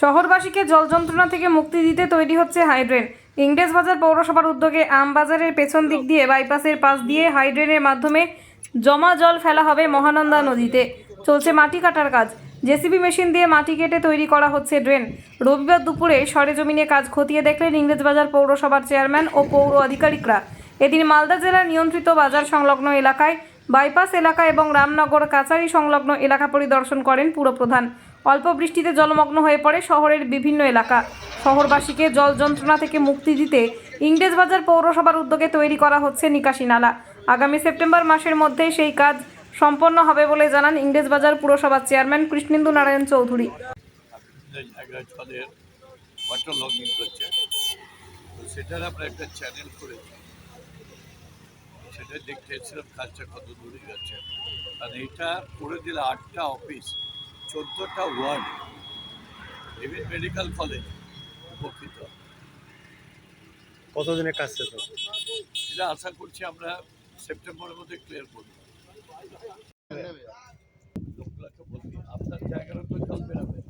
শহরবাসীকে জল যন্ত্রণা থেকে মুক্তি দিতে তৈরি হচ্ছে হাইড্রেন। ইংরেজবাজার পৌরসভার উদ্যোগে আমবাজারের পেছন দিক দিয়ে বাইপাসের পাশ দিয়ে হাইড্রেনের মাধ্যমে জমা জল ফেলা হবে মহানন্দা নদীতে। চলছে মাটি কাটার কাজ। জেসিবি মেশিন দিয়ে মাটি কেটে তৈরি করা হচ্ছে ড্রেন। রবিবার দুপুরে সরেজমিনে কাজ খতিয়ে দেখলেন ইংরেজবাজার পৌরসভার চেয়ারম্যান ও পৌর আধিকারিকরা। এদিন মালদা জেলার নিয়ন্ত্রিত বাজার সংলগ্ন এলাকায়, বাইপাস এলাকা এবং রামনগর কাচারি সংলগ্ন এলাকা পরিদর্শন করেন পুরপ্রধান। অল্প বৃষ্টিতে জলমগ্ন হয়ে পড়ে শহরের বিভিন্ন এলাকা। শহরবাসীকে জল যন্ত্রণা থেকে মুক্তি দিতে ইংরেজবাজার পৌরসভার উদ্যোগে তৈরি করা হচ্ছে নিকাশি নালা। আগামী সেপ্টেম্বর মাসের মধ্যে সেই কাজ সম্পন্ন হবে বলে জানান ইংরেজবাজার পুরসভার চেয়ারম্যান কৃষ্ণেন্দু নারায়ণ চৌধুরী। সেটার আমরা একটা চ্যানেল করেছি, সেটা দেখতে এসেছিলাম কাজটা কত দূরে যাচ্ছে। আর এটা করে দিলে 8টা অফিস, 14টা ওয়ার্ড, ইভেন মেডিকেল কলেজ উপকৃত। কতদিনের কাজ শেষ হবে? এটা আশা করছি আমরা সেপ্টেম্বরের মধ্যে ক্লিয়ার করব। লোকগুলোকে বলবি আপনার জায়গার তো জল বেরোবে।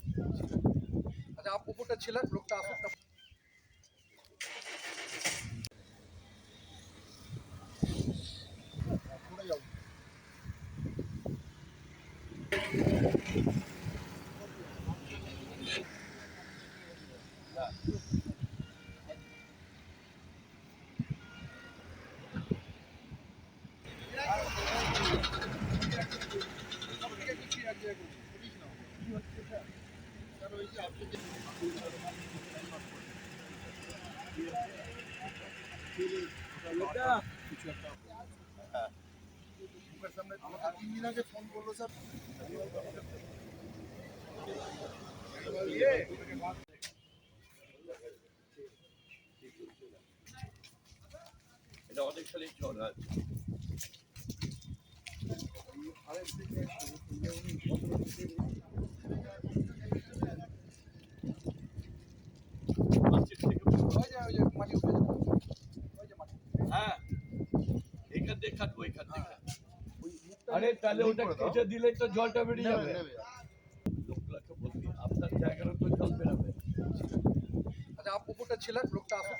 আচ্ছা, পুকুরটা ছিলেন লোকটা আসুন। আমাকে 3 দিন আগে ফোন করলো স্যার। এটা অনেকখানি জল আছে। হ্যাঁ, এখান দিয়ে কাটবো, এখান থেকে। আরে তাহলে ওটা কেটে দিলে তো জলটা বেরিয়ে যাবে। লোকগুলোকে বলবি আপনার জায়গার তো জল বেরোবে। আচ্ছা, পুকুরটা ছিলেন লোকটা আসুন।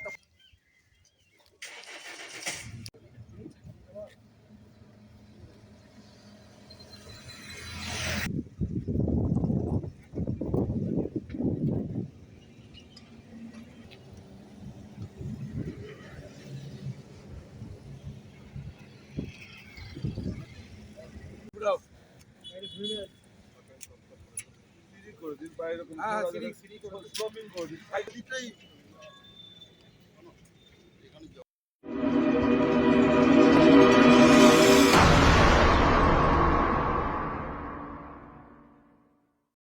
করে দিন, বাইরে হ্যাঁ, সিঁড়ি করে দিন।